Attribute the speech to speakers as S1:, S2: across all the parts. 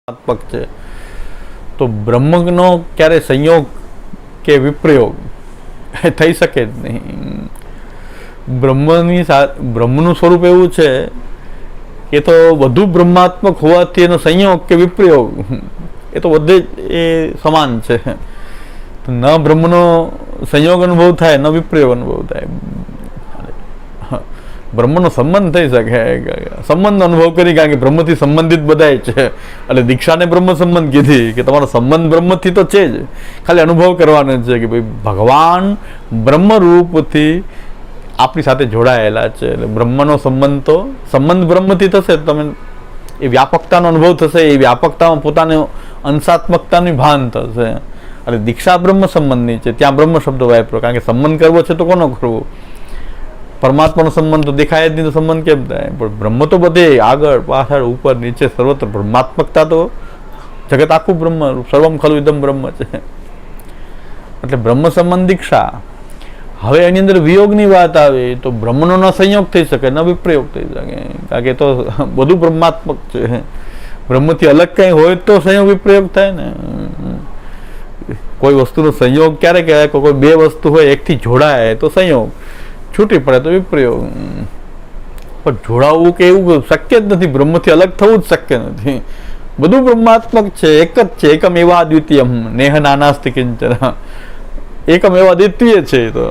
S1: આત્મક છે તો બ્રહ્મનો ક્યારે સંયોગ કે વિપ્રયોગ થઈ શકે જ નહીં. બ્રહ્મનું સ્વરૂપ એવું છે કે તો વધુ બ્રહ્માત્મક હોવાથી એનો સંયોગ કે વિપ્રયોગ એ તો બધે એ સમાન છે. ન બ્રહ્મનો સંયોગ અનુભવ થાય ન વિપ્રયોગ અનુભવ થાય. બ્રહ્મનો સંબંધ થઈ શકે, સંબંધ અનુભવ કરી, કારણ કે બ્રહ્મથી સંબંધિત બધાય છે. એટલે દીક્ષાને બ્રહ્મ સંબંધ કીધી કે તમારો સંબંધ બ્રહ્મથી તો છે જ, ખાલી અનુભવ કરવાનો છે કે ભાઈ ભગવાન બ્રહ્મરૂપથી આપણી સાથે જોડાયેલા છે. એટલે બ્રહ્મનો સંબંધ બ્રહ્મથી થશે, તમે એ વ્યાપકતાનો અનુભવ થશે, એ વ્યાપકતામાં પોતાની અંશાત્મકતાનું ભાન થશે. એટલે દીક્ષા બ્રહ્મ સંબંધની છે, ત્યાં બ્રહ્મ શબ્દ વાપરો, કારણ કે સંબંધ કરવો છે તો કોનો કરવો? પરમાત્માનો સંબંધ તો દેખાય જ નહીં, તો સંબંધ કેમ થાય? પણ બ્રહ્મ તો બધે આગળ પાછળ ઉપર નીચે સર્વત્ર બ્રહ્માત્મકતા તો જગત આખું બ્રહ્મ, સર્વમ ખલુ ઇદમ બ્રહ્મ છે. એટલે બ્રહ્મ સંબંધ દીક્ષા. હવે એની અંદર વિયોગની વાત આવે તો બ્રહ્મનો ન સંયોગ થઈ શકે ન વિપ્રયોગ થઈ શકે, કારણ કે તો બધું બ્રહ્માત્મક છે. બ્રહ્મથી અલગ કંઈ હોય તો સંયોગ વિપ્રયોગ થાય ને. કોઈ વસ્તુનો સંયોગ ક્યારે કહેવાય? કોઈ બે વસ્તુ હોય એકથી જોડાય તો સંયોગ, છૂટી પડે તો વિપ્રયોગ. પણ જોડાવવું કે એવું શક્ય જ નથી, બ્રહ્મથી અલગ થવું જ શક્ય નથી. બધું બ્રહ્માત્મક છે, એક જ છે. એકમ એવા અદ્વિતીયમ નેહ નાનાસ્તિ કિંચન, એકમ એવા દ્વિતીય છે, તો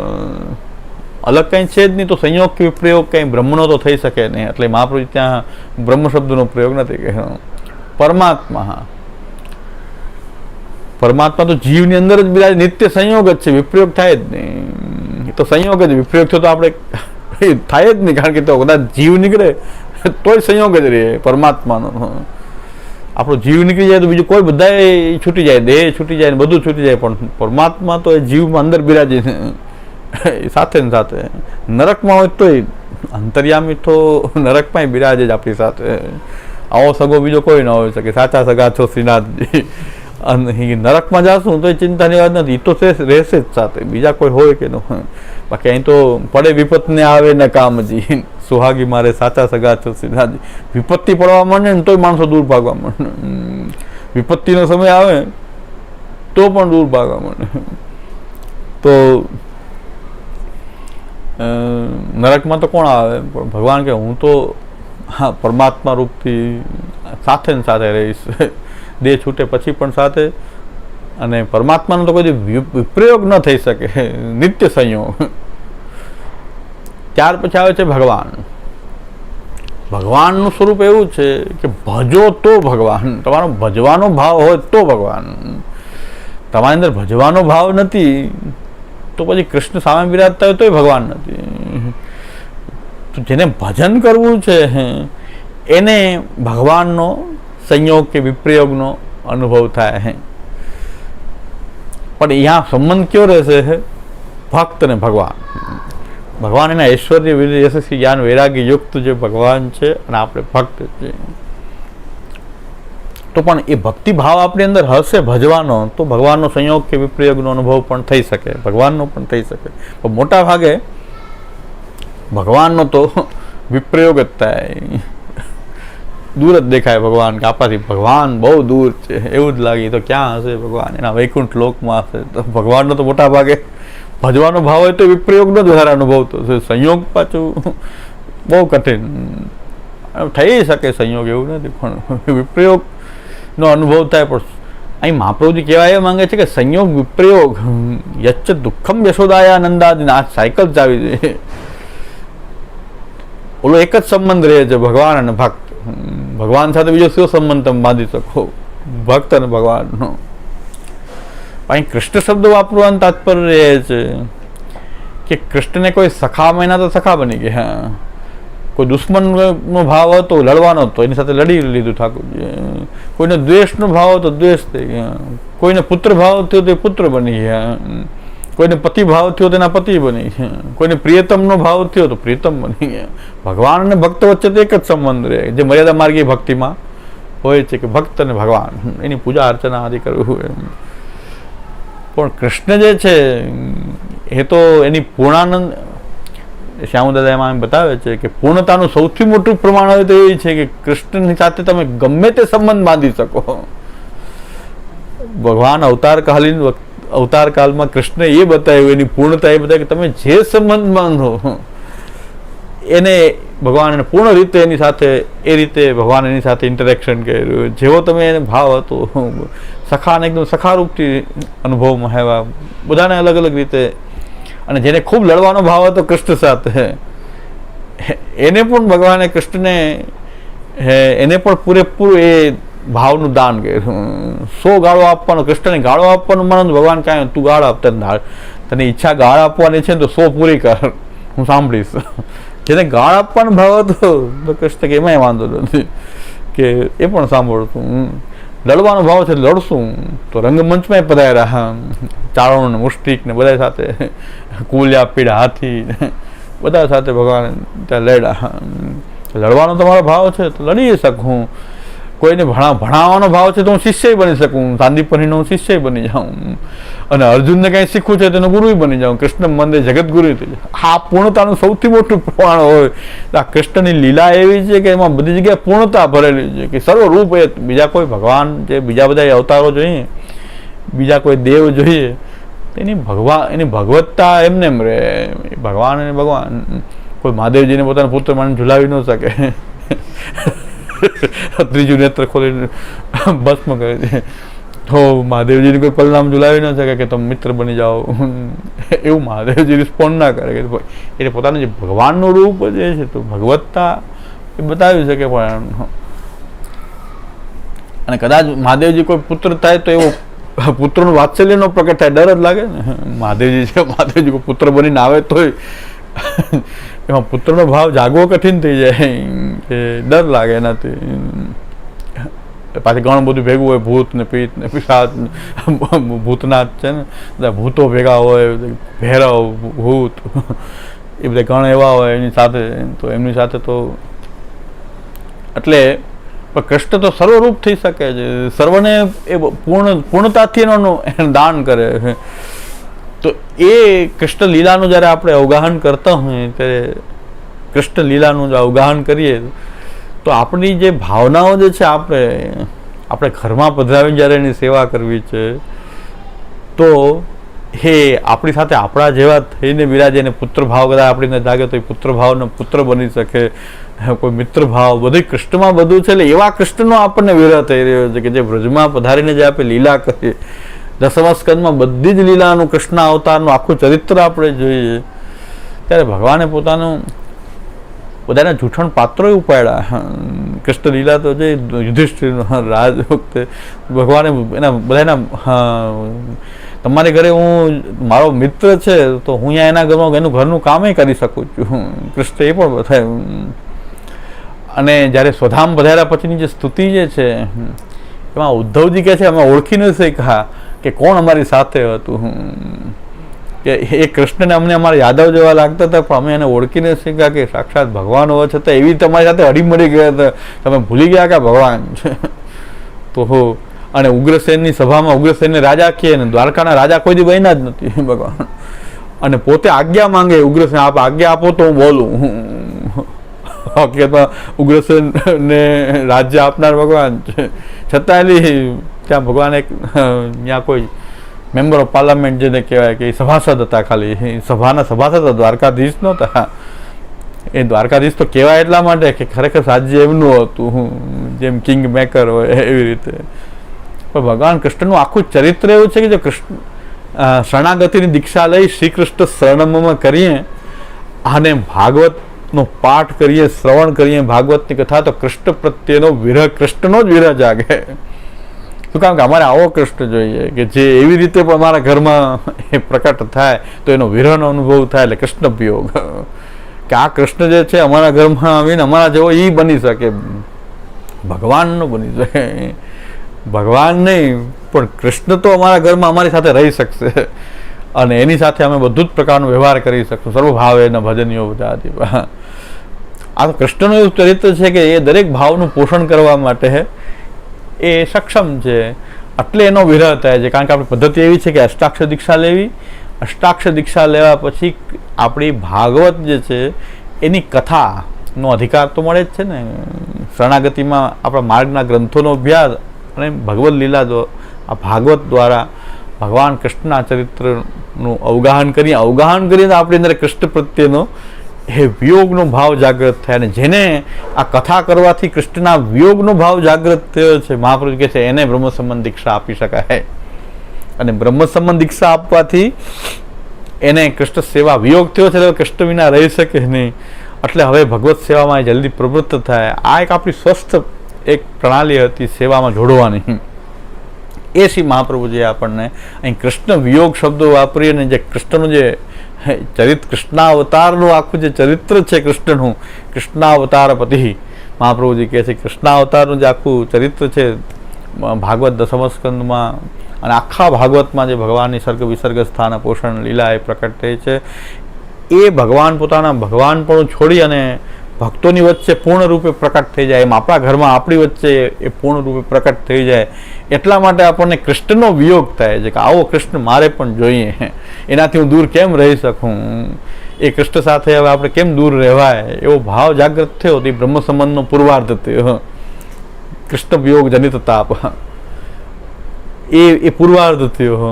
S1: અલગ કંઈ છે જ નહીં. તો સંયોગ કે વિપ્રયોગ કંઈ બ્રહ્મનો તો થઈ શકે નહીં. એટલે મહાપ્રભુ ત્યાં બ્રહ્મ શબ્દનો પ્રયોગ નથી કહ્યો. પરમાત્મા તો જીવની અંદર જ બિરાજ, નિત્ય સંયોગ જ છે, વિપ્રયોગ થાય જ નહીં. તો સંયોગ જ, વિપ્રયોગ તો આપણે થાય જ નહીં, કારણ કે તો કદાચ જીવ નીકળે તોય સંયોગ જ રહે પરમાત્માનો. આપણો જીવ નીકળી જાય તો બીજું કોઈ બધા છૂટી જાય, દેહ છૂટી જાય, બધું છૂટી જાય, પણ પરમાત્મા તો એ જીવમાં અંદર બિરાજીને સાથે ને સાથે. નરકમાં હોય તોય અંતર્યામી તો નરકમાં બિરાજે જ આપણી સાથે. આવો સગો બીજો કોઈ ન હોય શકે. સાચા સગા છો શ્રીનાથજી. અને નરકમાં જાશું તો એ ચિંતાની વાત નથી, તો રહેશે જ સાથે, બીજા કોઈ હોય કે ન હોય. બાકી અહીં તો પડે વિપતને આવે ને કામજી, સુહાગી મારે સાચા સગા છો શ્રીનાથજી. વિપત્તિ પડવા માંડે ને તોય માણસો દૂર ભાગવા માંડે, વિપત્તિનો સમય આવે તો પણ દૂર ભાગવા માંડે. તો નરકમાં તો કોણ આવે? પણ ભગવાન કે હું તો હા પરમાત્મા રૂપથી સાથે ને સાથે રહીશ, દેહ છૂટે પછી પણ સાથે. અને પરમાત્માનો તો કોઈ વિપ્રયોગ ન થઈ શકે, નિત્ય સંયોગ. ત્યાર પછી આવે છે ભગવાન. ભગવાનનું સ્વરૂપ એવું છે કે ભજો તો ભગવાન. તમારો ભજવાનો ભાવ હોય તો ભગવાન. તમારી અંદર ભજવાનો ભાવ નથી તો પછી કૃષ્ણ સામે બિરાજતા હોય તોય ભગવાન નથી. તો જેને ભજન કરવું છે એને ભગવાનનો સંયોગ કે વિપ્રયોગનો અનુભવ થાય છે. પણ અહીંયા સંબંધ કયો રહેશે? ભક્ત ને ભગવાન. ભગવાન એના ઐશ્વર્ય વિનય યશસ્વી જ્ઞાન વૈરાગ્ય યુક્ત જે ભગવાન છે અને આપણે ભક્ત છે. તો પણ એ ભક્તિ ભાવ આપણી અંદર હશે ભજવાનો, તો ભગવાનનો સંયોગ કે વિપ્રયોગનો અનુભવ પણ થઈ શકે, ભગવાનનો પણ થઈ શકે. પણ મોટા ભાગે ભગવાનનો તો વિપ્રયોગ જ થાય, દૂર જ દેખાય ભગવાન, કે આપણાથી ભગવાન બહુ દૂર છે એવું જ લાગે. તો ક્યાં હશે ભગવાન? એના વૈકુંઠ લોકમાં હશે. તો ભગવાનનો તો મોટા ભાગે ભજવાનો ભાવ હોય તો વિપ્રયોગનો જ વધારે અનુભવ થશે. સંયોગ પાછું બહુ કઠિન થઈ શકે. સંયોગ એવું નથી, પણ વિપ્રયોગનો અનુભવ થાય. પણ અહીં મહાપ્રભુજી કહેવા એ માંગે છે કે સંયોગ વિપ્રયોગ યચ્ચ દુઃખમ યશોદાયા નંદાદિન. આ સાયકલ જ આવી છે. ઓલો એક જ સંબંધ રહે છે, ભગવાન અને ભક્ત. ભગવાન સાથે બીજો શું સંબંધ તમે બાંધી શકો? ભક્ત અને ભગવાનનો. અહીં કૃષ્ણ શબ્દ વાપરવાનું તાત્પર્ય રહે છે કે કૃષ્ણને કોઈ સખા મહિના તો સખા બની ગયા, કોઈ દુશ્મનનો ભાવ હતો લડવાનો હતો એની સાથે લડી લીધું ઠાકોરજી. કોઈને દ્વેષનો ભાવ હતો દ્વેષ થઈ ગયા, કોઈને પુત્ર ભાવ થયો તો પુત્ર બની ગયા, કોઈને પતિ ભાવ થયો તેના પતિ બની ગયા, કોઈને પ્રિયતમનો ભાવ થયો તો પ્રિયતમ બની ગયા. ભગવાન અને ભક્ત વચ્ચે તો એક જ સંબંધ રહે, જે મર્યાદા માર્ગી ભક્તિમાં હોય છે કે ભક્ત અને ભગવાન એની પૂજા અર્ચના આદિ કરવું હોય. પણ કૃષ્ણ જે છે એ તો એની પૂર્ણાનંદ શ્યામદાદા એમાં બતાવે છે કે પૂર્ણતાનું સૌથી મોટું પ્રમાણ હોય તો એ છે કે કૃષ્ણની સાથે તમે ગમે તે સંબંધ બાંધી શકો. ભગવાન અવતાર કાળમાં કૃષ્ણ એ બતાવ્યું, એની પૂર્ણતા એ બતાવી કે તમે જે સંબંધ બાંધો એને ભગવાન એને પૂર્ણ રીતે એની સાથે એ રીતે ભગવાન એની સાથે ઇન્ટરેક્શન કર્યું. જેવો તમે એને ભાવ હતો સખાને એકદમ સખારૂપથી અનુભવમાં આવ્યા, બધાને અલગ અલગ રીતે. અને જેને ખૂબ લડવાનો ભાવ હતો કૃષ્ણ સાથે, એને પણ ભગવાને કૃષ્ણને એને પણ પૂરેપૂરું એ ભાવનું દાન કર્યું. 100 ગાળો આપવાનો, કૃષ્ણને ગાળો આપવાનું માનો ભગવાન કાંઈ તું ગાળ આપતા, તને ઈચ્છા ગાળ આપવાની છે ને તો 100 પૂરી કર, હું સાંભળીશ. જેને ગાળ આપવાનો ભાવ હતો તો કૃષ્ણ કે એમાંય વાંધો નથી, કે એ પણ સાંભળતું. લડવાનો ભાવ છે લડશું, તો રંગમંચમાં પધાર્યા, ચારણ ને મુષ્ટિક ને બધા સાથે, કુલિયા પીડા હાથી બધા સાથે ભગવાન ત્યાં લડ્યા. લડવાનો તમારો ભાવ છે તો લડી શકું, કોઈને ભણાવવાનો ભાવ છે તો હું શિષ્ય બની શકું, સાંદીપનીનો હું શિષ્ય બની જાઉં, અને અર્જુનને કંઈ શીખવું છે તેનો ગુરુ બની જાઉં, કૃષ્ણ મંદિર જગતગુરુ થઈ જાય. આ પૂર્ણતાનું સૌથી મોટું પ્રમાણ હોય. આ કૃષ્ણની લીલા એવી છે કે એમાં બધી જગ્યાએ પૂર્ણતા ભરેલી છે, કે સર્વરૂપ એ બીજા કોઈ ભગવાન જે બીજા બધા અવતારો જોઈએ, બીજા કોઈ દેવ જોઈએ, એની ભગવત્તા એમને એમ રહે. ભગવાન અને ભગવાન. કોઈ મહાદેવજીને પોતાના પુત્ર માને ઝુલાવી ન શકે, ત્રીજું નેત્ર ખોલીને ભસ્મ કરે છે, તો મહાદેવજીને કોઈ પલનામ ઝુલાવી ન શકે કે તમે મિત્ર બની જાઓ, એવું મહાદેવજી રિસ્પોન્ડ ના કરે. એટલે પોતાનું જે ભગવાનનું રૂપ જે છે તો ભગવત્તા એ બતાવી શકે. પણ અને કદાચ મહાદેવજી કોઈ પુત્ર થાય તો એવો પુત્રનું વાત્સલ્ય નો પ્રકટ થાય, ડર જ લાગે ને. મહાદેવજી છે, મહાદેવજી કોઈ પુત્ર બનીને આવે તોય એમાં પુત્રનો ભાવ જાગવો કઠિન થઈ જાય, કે ડર લાગે એનાથી. પાછી ઘણું બધું ભેગું હોય, ભૂત ને પિત્ત ને પિશાચ, ભૂતનાથ છે ને, બધા ભૂતો ભેગા હોય, ભૈરવ ભૂત એ બધા ઘણા એવા હોય એની સાથે. તો એમની સાથે તો એટલે કૃષ્ણ તો સર્વરૂપ થઈ શકે છે, સર્વને એ પૂર્ણતાથી એનું દાન કરે. તો એ કૃષ્ણ લીલાનું જ્યારે આપણે અવગાહન કરતા હોઈએ, ત્યારે કૃષ્ણ લીલાનું જો અવગાહન કરીએ તો આપણી જે ભાવનાઓ જે છે, આપણે ઘરમાં પધરાવીને જ્યારે એની સેવા કરવી છે, તો એ આપણી સાથે આપણા જેવા થઈને બિરાજે. એને પુત્ર ભાવ કદાચ આપણને જાગે તો એ પુત્ર ભાવનો પુત્ર બની શકે, કોઈ મિત્ર ભાવ, બધું કૃષ્ણમાં બધું છે. એટલે એવા કૃષ્ણનો આપણને વિરહ થઈ રહ્યો છે કે જે વ્રજમાં પધારીને જે આપણે લીલા કરીએ, 10મા સ્કંદમાં બધી જ લીલાનું કૃષ્ણ અવતારનું આખું ચરિત્ર આપણે જોઈએ, ત્યારે ભગવાને પોતાનું બધાના જૂઠણ પાત્રો ઉપાડ્યા. કૃષ્ણ લીલા તો જે યુધિષ્ઠિર રાજ વખતે ભગવાને એના બધાના તમારે ઘરે મારો મિત્ર છે તો હું અહીંયા એના ઘરમાં એનું ઘરનું કામે કરી શકું છું, કૃષ્ણ એ પણ બતાવ્યું. અને જ્યારે સ્વધામ પધાર્યા પછીની જે સ્તુતિ જે છે એમાં ઉદ્ધવજી કહે છે અમે ઓળખી ન શીખ્યા કે કોણ અમારી સાથે હતું, કે એ કૃષ્ણને અમને અમારા યાદવ જેવા લાગતા હતા, પણ અમે એને ઓળખીને શીખ્યા કે સાક્ષાત ભગવાન હોવા છતાં એવી તમારી સાથે હળીમળી ગયા હતા, તમે ભૂલી ગયા કે ભગવાન છે. તો અને ઉગ્રસેનની સભામાં ઉગ્રસેનને રાજા કહે ને દ્વારકાના રાજા કોઈ દી બન્યા જ નથી ભગવાન, અને પોતે આજ્ઞા માંગે ઉગ્રસેન, આપ આજ્ઞા આપો તો હું બોલું. હકીકતમાં ઉગ્રસેન ને રાજ્ય આપનાર ભગવાન છે, છતાં ત્યાં ભગવાન એક ત્યાં કોઈ મેમ્બર ઓફ પાર્લામેન્ટ જેને કહેવાય કે સભાસદ હતા, ખાલી સભાના સભાસદ હતા, દ્વારકાધીશ નહોતા. એ દ્વારકાધીશ તો કહેવાય એટલા માટે કે ખરેખર રાજ્ય એમનું હતું, જેમ કિંગ મેકર હોય એવી રીતે. પણ ભગવાન કૃષ્ણનું આખું ચરિત્ર એવું છે કે જો કૃષ્ણ શરણાગતિની દીક્ષા લઈ શ્રી કૃષ્ણ શરણમાં કરીએ અને ભાગવતનો પાઠ કરીએ, શ્રવણ કરીએ ભાગવતની કથા, તો કૃષ્ણ પ્રત્યેનો વિરહ, કૃષ્ણનો જ વિરહ જાગે. શું કામ કે અમારે આવો કૃષ્ણ જોઈએ કે જે એવી રીતે પણ અમારા ઘરમાં એ પ્રકટ થાય તો એનો વિરહનો અનુભવ થાય, એટલે કૃષ્ણ વિયોગ. કે આ કૃષ્ણ જે છે અમારા ઘરમાં આવીને અમારા જેવો એ બની શકે, ભગવાનનો બની શકે. ભગવાન નહીં પણ કૃષ્ણ તો અમારા ઘરમાં અમારી સાથે રહી શકશે, અને એની સાથે અમે બધું જ પ્રકારનો વ્યવહાર કરી શકશું, સર્વભાવે એના ભજનીઓ બધા. આ તો કૃષ્ણનું એવું ચરિત્ર છે કે એ દરેક ભાવનું પોષણ કરવા માટે એ સક્ષમ છે, એટલે એનો વિરહ થાય છે. કારણ કે આપણી પદ્ધતિ એવી છે કે અષ્ટાક્ષર દીક્ષા લેવી અષ્ટાક્ષર દીક્ષા લેવા પછી આપણી ભાગવત જે છે એની કથાનો અધિકાર તો મળે જ છે ને. શરણાગતિમાં આપણા માર્ગના ગ્રંથોનો અભ્યાસ અને ભગવદ લીલા આ ભાગવત દ્વારા ભગવાન કૃષ્ણના ચરિત્રનું અવગાહન કરીએ તો આપણી અંદર કૃષ્ણ પ્રત્યેનો એ વિયોગનો ભાવ જાગૃત થાય. અને જેને આ કથા કરવાથી કૃષ્ણના વિયોગનો ભાવ જાગૃત થયો છે, મહાપ્રભુ કહે છે એને બ્રહ્મ સંબંધ દીક્ષા આપી શકાય. અને બ્રહ્મ સંબંધ દીક્ષા આપવાથી એને કૃષ્ણ સેવા વિયોગ થયો છે, એટલે કૃષ્ણ વિના રહી શકે નહીં. એટલે હવે ભગવત સેવામાં જલ્દી પ્રવૃત્ત થાય. આ એક આપણી સ્વસ્થ એક પ્રણાલી હતી સેવામાં જોડવાની. એ શ્રી મહાપ્રભુજીએ આપણને અહીં કૃષ્ણ વિયોગ શબ્દો વાપરી અને જે કૃષ્ણનું જે કૃષ્ણાવતારનું આખું જે ચરિત્ર છે કૃષ્ણનું, કૃષ્ણાવતારપતિ મહાપ્રભુજી કહે છે કૃષ્ણાવતારનું જે આખું ચરિત્ર છે ભાગવત દસમ સ્કંદમાં અને આખા ભાગવતમાં જે ભગવાનની સર્ગ વિસર્ગ સ્થાન પોષણ લીલા એ પ્રકટ થઈ છે. એ ભગવાન પોતાના ભગવાનપણું છોડી અને ભક્તોની વચ્ચે પૂર્ણ રૂપે પ્રકટ થઈ જાય, એમ આપણા ઘરમાં આપણી વચ્ચે એ પૂર્ણ રૂપે પ્રકટ થઈ જાય. એટલા માટે આપણને કૃષ્ણનો વિયોગ થાય છે કે આવો કૃષ્ણ મારે પણ જોઈએ, એનાથી હું દૂર કેમ રહી શકું, એ કૃષ્ણ સાથે હવે આપણે કેમ દૂર રહેવાય, એવો ભાવ જાગૃત થયો. તે બ્રહ્મ સંબંધનો પૂર્વાર્ધ થયો. કૃષ્ણ વિયોગ જનિત તાપ એ પૂર્વાર્ધ થયો.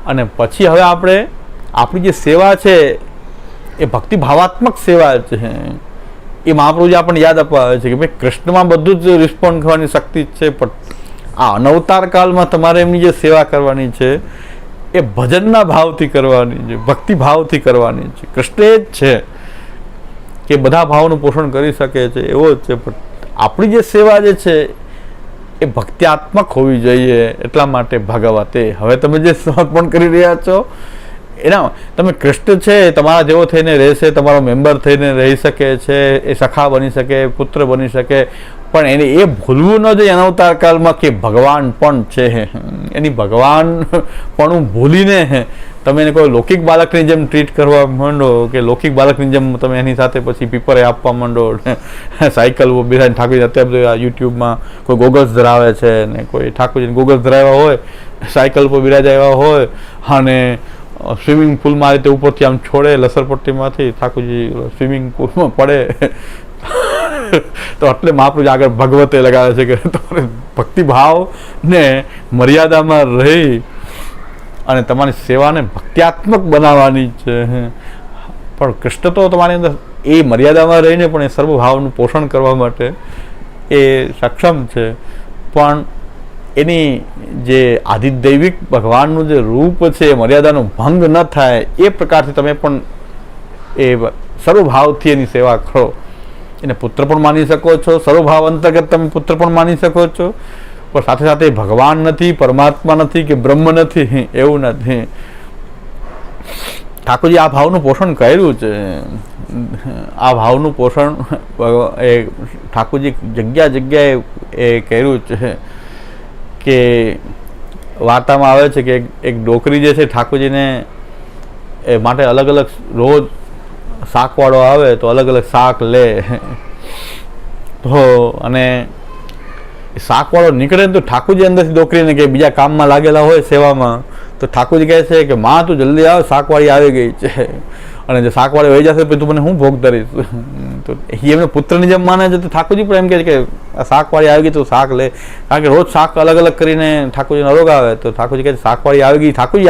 S1: અને પછી હવે આપણી જે સેવા છે એ ભક્તિ ભાવાત્મક સેવા છે. એ મહાપ્રભુજી આપણને યાદ અપાવે છે કે ભાઈ કૃષ્ણમાં બધું જ રિસ્પોન્ડ કરવાની શક્તિ છે, પણ આ અનવતાર કાળમાં તમારે એમની જે સેવા કરવાની છે એ ભજનના ભાવથી કરવાની છે, ભક્તિ ભાવથી કરવાની છે. કૃષ્ણ એ જ છે કે બધા ભાવનું પોષણ કરી શકે છે, એવો જ છે. પણ આપણી જે સેવા જે છે એ ભક્ત્યાત્મક હોવી જોઈએ. એટલા માટે ભગવતે હવે તમે જે સમર્પણ કરી રહ્યા છો એના તમે કૃષ્ણ છે તમારા જેવો થઈને રહેશે, તમારો મેમ્બર થઈને રહી શકે છે, એ સખા બની શકે, પુત્ર બની શકે, પણ એને એ ભૂલવું ન જોઈએ અનવતાર કાળમાં કે ભગવાન પણ છે. એની ભગવાન પણ ભૂલીને તમે એને કોઈ લૌકિક બાળકની જેમ ટ્રીટ કરવા માંડો કે લૌકિક બાળકની જેમ તમે એની સાથે પછી પીપરે આપવા માંડો, સાયકલ બિરાજ ઠાકોરજી અત્યારે યુટ્યુબમાં કોઈ ગોગલ્સ ધરાવે છે ને કોઈ ઠાકોરજીને ગોગલ્સ ધરાવ્યા હોય, સાયકલ પર બિરાજાવ્યા હોય અને સ્વિમિંગ પુલમાં આ રીતે ઉપરથી આમ છોડે લસરપટ્ટીમાંથી, ઠાકોરજી સ્વિમિંગ પુલમાં પડે તો એટલે મહાપ્રભુ આગળ ભગવતે લગાવે છે કે તમારે ભક્તિભાવ ને મર્યાદામાં રહી અને તમારી સેવાને ભક્ત્યાત્મક બનાવવાની છે. પણ કૃષ્ણ તો તમારી અંદર એ મર્યાદામાં રહીને પણ એ સર્વભાવનું પોષણ કરવા માટે એ સક્ષમ છે. પણ એની જે આદિદૈવિક ભગવાનનું જે રૂપ છે એ મર્યાદાનો ભંગ ન થાય એ પ્રકારથી તમે પણ એ સર્વભાવથી એની સેવા કરો. એને પુત્ર પણ માની શકો છો, સર્વભાવ અંતર્ગત તમે પુત્ર પણ માની શકો છો, પણ સાથે સાથે ભગવાન નથી, પરમાત્મા નથી કે બ્રહ્મ નથી એવું નથી. ઠાકોરજી આ ભાવનું પોષણ કર્યું છે. આ ભાવનું પોષણ એ ઠાકોરજી જગ્યાએ એ કર્યું છે કે વાર્તામાં આવે છે કે એક ડોકરી જે છે ઠાકોરજીને એ માટે અલગ અલગ રોજ શાકવાળો આવે તો અલગ અલગ શાક લે તો અને શાકવાળો નીકળે ને તો ઠાકોરજી અંદરથી ડોકરીને કે બીજા કામમાં લાગેલા હોય સેવામાં તો ઠાકોરજી કહે છે કે માં તું જલ્દી આવ, શાકવાળી આવી ગઈ છે અને જો શાકવાળી વહી જશે પછી તું મને હું ભોગ ધરીશ. તો એ એમને પુત્રની જેમ માને છે. તો ઠાકોરજી પણ એમ કહે છે કે આ શાકવાળી આવી ગઈ તો શાક લે, કારણ કે રોજ શાક અલગ અલગ કરીને ઠાકોરજીનો રોગ આવે તો ઠાકોરજી કહે શાકવાળી આવી ગઈ, ઠાકોરજી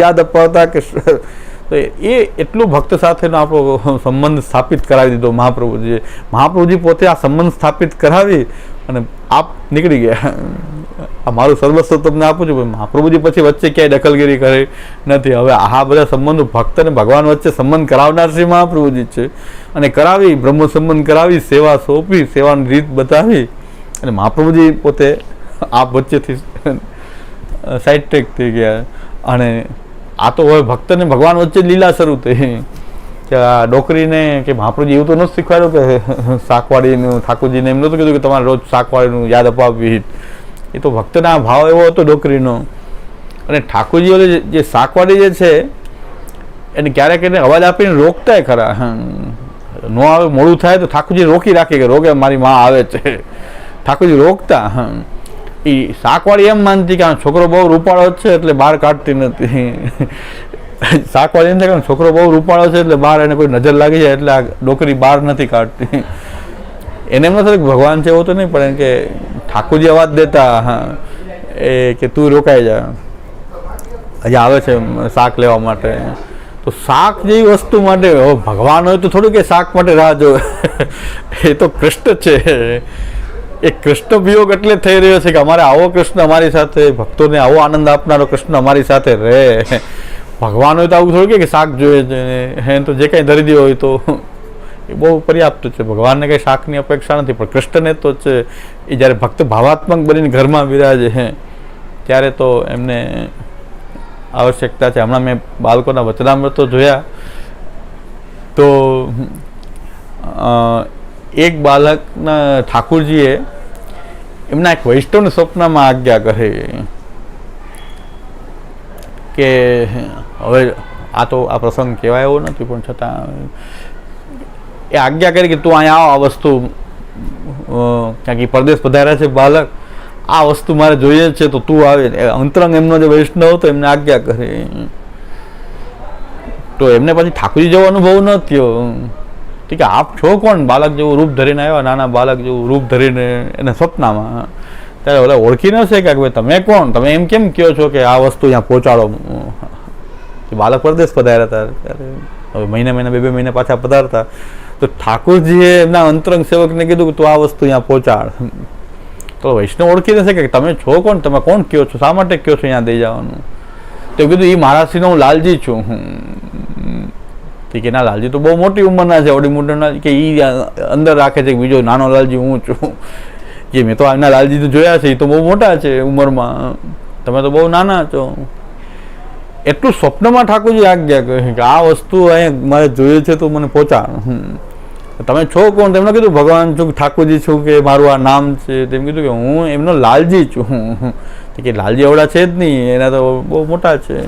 S1: યાદ અપાવતા કે તો એ એટલું ભક્ત સાથેનો આપણો સંબંધ સ્થાપિત કરાવી દીધો મહાપ્રભુજીએ. મહાપ્રભુજી પોતે આ સંબંધ સ્થાપિત કરાવી અને આપ નીકળી ગયા. આ મારું સર્વસ્વ તમને આપું છું. મહાપ્રભુજી પછી વચ્ચે ક્યાંય દખલગીરી કરી નથી. હવે આ બધા સંબંધો ભક્ત અને ભગવાન વચ્ચે સંબંધ કરાવનાર શ્રી મહાપ્રભુજી છે અને કરાવી, બ્રહ્મ સંબંધ કરાવી, સેવા સોંપી, સેવાની રીત બતાવી અને મહાપ્રભુજી પોતે આપ વચ્ચેથી સાઈડ ટ્રેક થઈ ગયા. અને આ તો હવે ભક્ત ને ભગવાન વચ્ચે લીલા શરૂ થઈ કે આ ડોકરીને કે મહાપ્રભુજી એવું તો નથી શીખવાડ્યું કે શાકવાળીનું, ઠાકોરજીને એમ નહોતું કીધું કે તમારે રોજ શાકવાળીનું યાદ અપાવવી. એ તો ભક્તના ભાવ એવો હતો ડોકરીનો. અને ઠાકોરજી જે શાકવાળી જે છે એને ક્યારેક એને અવાજ આપીને રોકતાય ખરા. ન આવે મોડું થાય તો ઠાકોરજી રોકી રાખે કે રોકે મારી માં આવે છે, ઠાકોરજી રોકતા. એ શાકવાળી એમ માનતી કે આ છોકરો બહુ રૂપાળો છે એટલે બહાર કાઢતી નથી. શાકવાળી એમ થાય કે છોકરો બહુ રૂપાળો છે એટલે બહાર એને કોઈ નજર લાગી જાય એટલે આ ડોકરી બહાર નથી કાઢતી. એને એમ નથી ભગવાન છે એવું તો નહીં, પણ કે ઠાકોરજી અવાજ દેતા હા એ કે તું રોકાઈ જા, હજી આવે છે શાક લેવા માટે. તો શાક જેવી વસ્તુ માટે ભગવાન હોય તો થોડું કે શાક માટે રાહ જોવે. એ તો કૃષ્ણ છે. એ કૃષ્ણ વિયોગ એટલે થઈ રહ્યો છે કે અમારે આવો કૃષ્ણ અમારી સાથે, ભક્તોને આવો આનંદ આપનારો કૃષ્ણ અમારી સાથે રહે. ભગવાન હોય તો આવું થોડું કે શાક જોઈએ છે, હે તો જે કંઈ ધરી દે હોય તો એ બહુ પર્યાપ્ત છે. ભગવાનને કંઈ શાકની અપેક્ષા નથી, પણ કૃષ્ણને તો છે. એ જ્યારે ભક્ત ભાવાત્મક બનીને ઘરમાં બિરાજે ત્યારે તો એમને આવશ્યકતા છે. હમણાં મેં બાળકોના વચનામૃતો જોયા તો એક બાળકના ઠાકુરજીએ એમના એક વૈષ્ણવને સ્વપ્નમાં આજ્ઞા કરી કે હવે આ તો આ પ્રસંગ કહેવાય એવો નથી, પણ છતાં એ આજ્ઞા કરી કે તું અહીંયા આવ, આ વસ્તુ કારણ કે પરદેશ પધાર્યા છે બાળક, આ વસ્તુ મારે જોઈએ છે તો તું આવે. અંતરંગ એમનો જે વૈષ્ણવ હતો એમને આજ્ઞા કરી. તો એમને પછી ઠાકોરજી જેવો અનુભવ ન થયો કે આપ છો કોણ? બાળક જેવું રૂપ ધરીને આવ્યા, નાના બાળક જેવું રૂપ ધરીને એને સ્વપ્નમાં. ત્યારે ઓલા ઓળખી ન શકે કે ભાઈ તમે કોણ, તમે એમ કેમ કહો છો કે આ વસ્તુ અહીંયા પહોંચાડો. બાળક પરદેશ પધાર્યા હતા ત્યારે, હવે મહિને બે મહિને પાછા પધારતા. તો ઠાકોરજીએ એમના અંતરંગ સેવકને કીધું કે તું આ વસ્તુ અહીંયા પહોંચાડ. તો વૈષ્ણવ ઓળખી ન શકે કે તમે છો કોણ, તમે કોણ કહો છો, શા માટે કહો છો અહીંયા દઈ જવાનું. તો કીધું એ મહારાજશ્રીનો હું લાલજી છું. કે ના, લાલજી તો બહુ મોટી ઉંમરના છે, ઓડી મોટરના, કે એ અંદર રાખે છે કે બીજો નાનો લાલજી હું છું. કે મેં તો આના લાલજી તો જોયા છે, એ તો બહુ મોટા છે ઉંમરમાં, તમે તો બહુ નાના છો. એટલું સ્વપ્નમાં ઠાકોરજી આજ્ઞા કહે કે આ વસ્તુ અહીંયા મારે જોઈએ છે તો મને પહોંચાડ. તમે છો કોણ? તેમણે કીધું ભગવાન છું, ઠાકોરજી છું, કે મારું આ નામ છે. તેમ કીધું કે હું એમનો લાલજી છું. કે લાલજી એવડા છે જ નહીં, એના તો બહુ મોટા છે.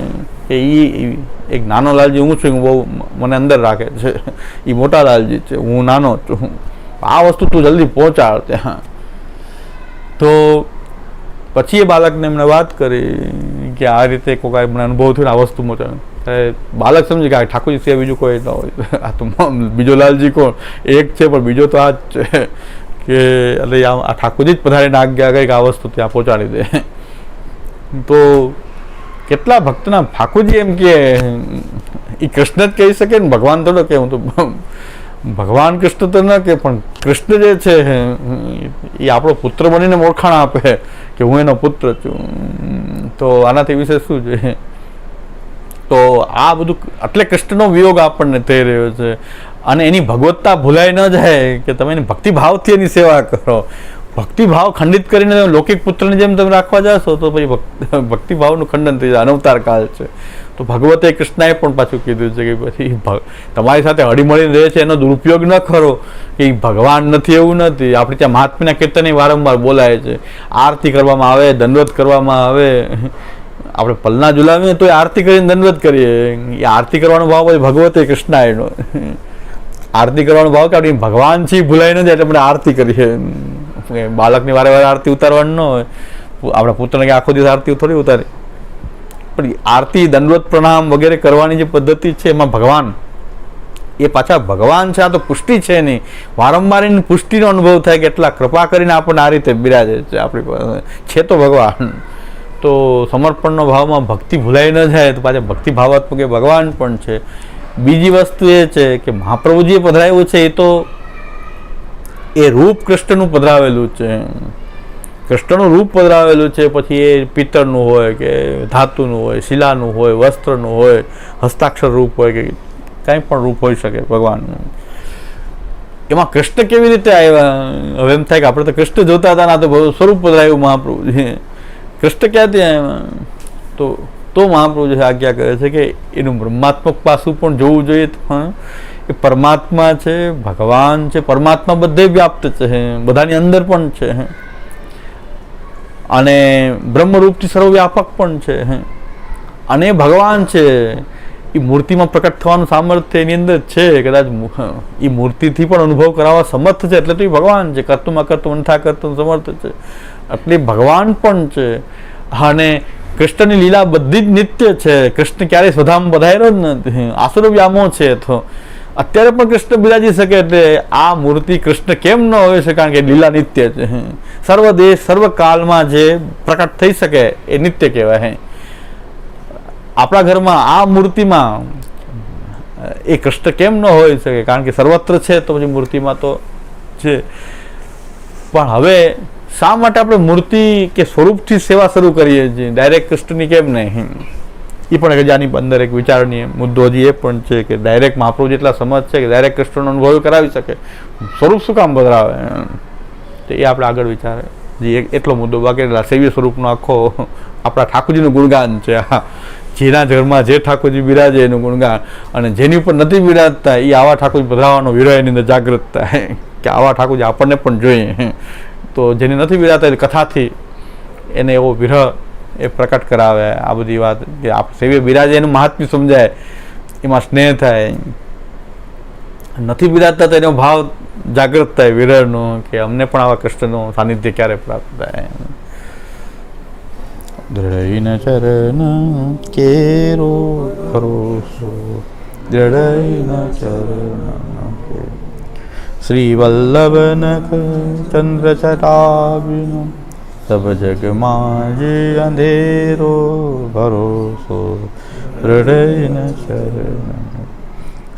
S1: કે એ એક નાનો લાલજી હું છું, બહુ મને અંદર રાખે છે. એ મોટા લાલજી છે, હું નાનો છું. આ વસ્તુ તું જલ્દી પહોંચાડ ત્યાં. તો પછી એ બાળકને એમણે વાત કરી કે આ રીતે કોઈ મને અનુભવ થયો ને આ વસ્તુ પહોંચાડ. બાળક સમજે કે આ ઠાકોરજી સિવાય બીજું કોઈ ન હોય. આ તો બીજો લાલજી કોણ? એક છે પણ બીજો તો આ જ છે. કે એટલે આ ઠાકોરજી જ પધારીને આજ્ઞા કરી કે આ વસ્તુ ત્યાં પહોંચાડી દે. તો કેટલા ભક્તના ઠાકોરજી એમ કે એ કૃષ્ણ જ કહી શકે ને, ભગવાન થોડો કે હું તો ભગવાન કૃષ્ણ તો ન કે, પણ કૃષ્ણ જે છે એ આપણો પુત્ર બનીને ઓળખાણ આપે કે હું એનો પુત્ર છું. તો આનાથી વિશેષ શું છે? તો આ બધું એટલે કૃષ્ણનો વિયોગ આપણને થઈ રહ્યો છે. અને એની ભગવત્તા ભૂલાઈ ન જાય કે તમે એની ભક્તિભાવથી એની સેવા કરો. ભક્તિભાવ ખંડિત કરીને લૌકિક પુત્રની જેમ તમે રાખવા જશો તો પછી ભક્તિભાવનું ખંડન થઈ જાય. અનવતાર કાળ છે. તો ભગવતે કૃષ્ણએ પણ પાછું કીધું છે કે પછી તમારી સાથે હળીમળીને રહે છે એનો દુરુપયોગ ન કરો કે ભગવાન નથી એવું નથી. આપણે ત્યાં મહાત્માના કીર્તન વારંવાર બોલાય છે. આરતી કરવામાં આવે, દંડવત કરવામાં આવે. આપણે પલના ઝુલાવીએ તો આરતી કરીને દંડવત કરીએ. એ આરતી કરવાનો ભાવ પછી ભગવતે કૃષ્ણાયનો. આરતી કરવાનો ભાવ કે આપણે ભગવાન છે ભૂલાઈ ન જાય એટલે આપણે આરતી કરીએ. બાળકની વારે વારે આરતી ઉતારવાની ન હોય. આપણા પુત્રને કે આખો દિવસ આરતી થોડી ઉતારે. પણ આરતી, દંડવત, પ્રણામ વગેરે કરવાની જે પદ્ધતિ છે એમાં ભગવાન એ પાછા ભગવાન છે. આ તો પુષ્ટિ છે નહીં. વારંવાર એની પુષ્ટિનો અનુભવ થાય કે એટલા કૃપા કરીને આપણને આ રીતે બિરાજે છે. આપણી પાસે છે તો ભગવાન. તો સમર્પણનો ભાવમાં ભક્તિ ભૂલાઈ ન જાય તો પાછા ભક્તિ ભાવાત્મક એ ભગવાન પણ છે. બીજી વસ્તુ એ છે કે મહાપ્રભુજીએ પધરાવ્યું છે એ તો એ રૂપ કૃષ્ણનું પધરાવેલું છે. કૃષ્ણનું રૂપ પધરાવેલું છે. પછી એ પિત્તળનું હોય કે ધાતુનું હોય, શિલાનું હોય, વસ્ત્રનું હોય, હસ્તાક્ષર રૂપ હોય કે કંઈ પણ રૂપ હોઈ શકે ભગવાનનું. એમાં કૃષ્ણ કેવી રીતે આવ્યા? હવે એમ થાય કે આપણે તો કૃષ્ણ જોતા હતા ના તો સ્વરૂપ પધરાવ્યું મહાપ્રભુજી. કૃષ્ણ ક્યાંથી આવ્યા? તો મહાપ્રભુજી આજ્ઞા કરે છે કે એનું બ્રહ્માત્મક પાસું પણ જોવું જોઈએ. એ પરમાત્મા છે, ભગવાન છે. પરમાત્મા બધે વ્યાપ્ત છે, બધાની અંદર પણ છે. અને બ્રહ્મરૂપથી સર્વવ્યાપક પણ છે. અને ભગવાન છે એ મૂર્તિમાં પ્રકટ થવાનું સામર્થ્ય એની અંદર છે. કદાચ એ મૂર્તિથી પણ અનુભવ કરાવવા સમર્થ છે એટલે તો એ ભગવાન છે. કર્તુમાં કર્તું અંઠા કર્તું સમર્થ છે. એટલે ભગવાન પણ છે અને કૃષ્ણની લીલા બધી જ નિત્ય છે. કૃષ્ણ ક્યારેય સ્વધામ પધાર્યો જ નથી, આસુર વ્યામો છે. તો અત્યારે પણ કૃષ્ણ બિરાજી શકે એટલે આ મૂર્તિ કૃષ્ણ કેમ ન હોય છે? કારણ કે લીલા નિત્ય છે. સર્વ દેશ સર્વ કાળમાં જે પ્રકટ થઈ શકે એ નિત્ય કહેવાય. આપણા ઘરમાં આ મૂર્તિમાં એ કૃષ્ણ કેમ ન હોઈ શકે? કારણ કે સર્વત્ર છે તો પછી મૂર્તિમાં તો છે. પણ હવે શા માટે આપણે મૂર્તિ કે સ્વરૂપથી સેવા શરૂ કરીએ છીએ, ડાયરેક્ટ કૃષ્ણની કેમ નહીં? એ પણ એક આની અંદર એક વિચારણીય મુદ્દો હજી એ પણ છે કે ડાયરેક્ટ મહાપ્રભુ જેટલા સમજ છે કે ડાયરેક્ટ કૃષ્ણનો અનુભવ કરાવી શકે, સ્વરૂપ શું કામ બદલાવે? તો એ આપણે આગળ વિચારે જે એટલો મુદ્દો. બાકી સેવ્ય સ્વરૂપનો આખો આપણા ઠાકોરજીનું ગુણગાન છે. જેના ઘરમાં જે ઠાકોરજી બિરાજે એનું ગુણગાન, અને જેની ઉપર નથી બિરાજતા એ આવા ઠાકોરજી પધરાવવાનો વિરહ એની અંદર જાગૃત થાય કે આવા ઠાકોરજી આપણને પણ જોઈએ. તો જેને નથી બિરાજતા કથાથી એને એવો વિરહ એ પ્રકટ કરાવે. આ બધી વાત કે આપ સેવ્ય બિરાજે એનું મહાત્મ્ય સમજાય, એમાં સ્નેહ થાય. નથી બિરાજતા તો એનો ભાવ જાગૃત થાય વિરહનો કે અમને પણ આવા કૃષ્ણનું સાનિધ્ય ક્યારે પ્રાપ્ત થાય. દ્રઢૈન ચરણ કેરો ભરોસો, દ્રઢૈન ચરણ શ્રી વલ્લભ નખ ચંદ્ર ચટાબિનો, સબ જગમાં જે અંધેરો ભરોસો, દ્રઢૈન ચરણ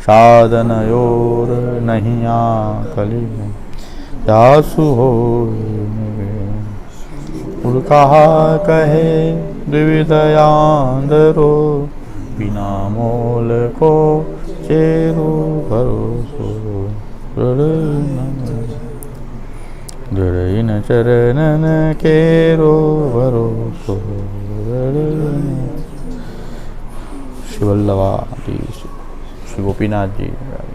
S1: સાધન યોર નહીં આકલી, જાસુ હો કહા કહે દ્વિવિધયાંદરો, બિના મોલ કો ચેરો ભરોસો, દ્રઢૈન ચરણ કેરો ભરોસો. શ્રી વલ્લભાજી, શ્રી ગોપીનાથજી,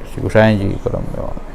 S1: શ્રી ગુસાઈજી પરમ દેવા.